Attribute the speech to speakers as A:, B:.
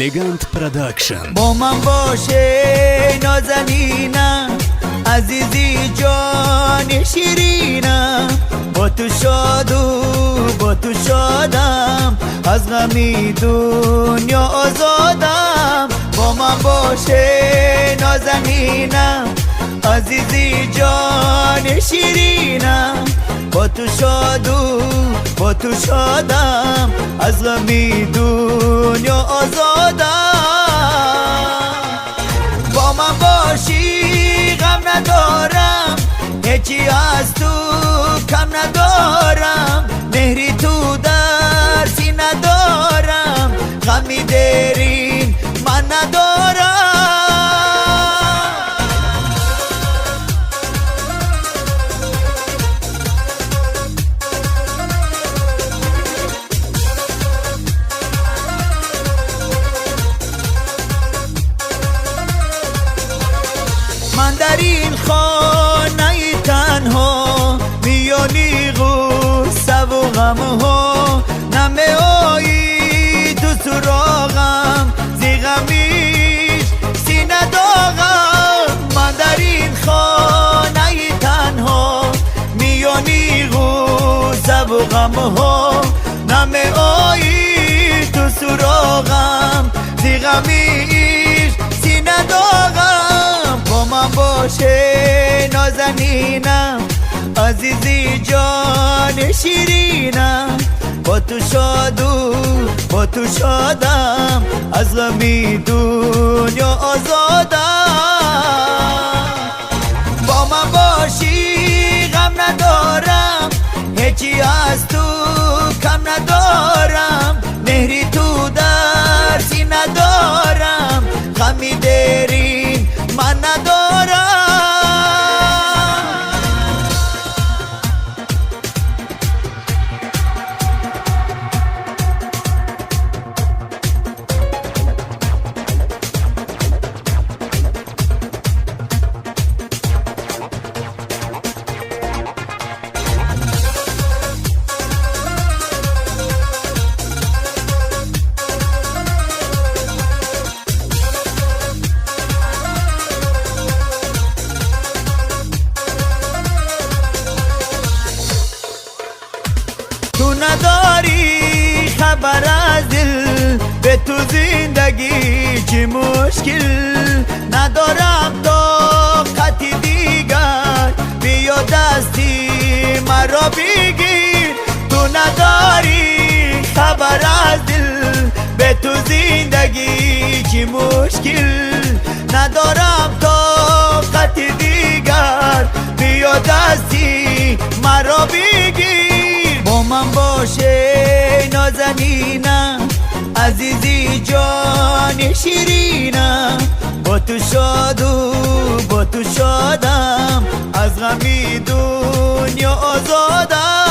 A: الگانت پروداکشن.
B: با من باشه نازنینم، عزیزی جان شیرینم، با تو شاد و با تو شادم، از غمی دنیا آزادم. با من باشه نازنینم، عزیزی جان شیرینم، با تو شاد و با تو شادم، از غمی دنیا آزادم. با من باشی غم ندارم، هیچی از تو کم ندارم، مهری تو درسی ندارم، غمی دیرین من ندارم. من در این خانه تنها، میانی غصه و غم ها، نمه هایی تو سراغم، زی غمیش سینه داغم. من در این خانه تنها، میانی غصه و غم ها، نمه هایی تو سراغم، زی غمیش سینه داغم. با من باشه نازنینم، عزیزی جان شیرینم، با تو شاد و با تو شادم، از غمی دنیا آزادم. با من باشی غم ندارم، هیچی از تو کم ندارم، مهری تو درسی ندارم، غمی دیرین من ندارم. تو نداری خبر از دل، به تو زندگی چی مشکل، ندارم طاقتی دیگر، بیا دستی مرا بگیر. تو نداری خبر از دل، به تو زندگی چی مشکل، ندارم طاقتی دیگر، بیا دستی مرا بگیر. با من باشه نازنینم، عزیزی جان شیرینم، با تو شاد و با تو شادم، از غمی دنیا آزادم.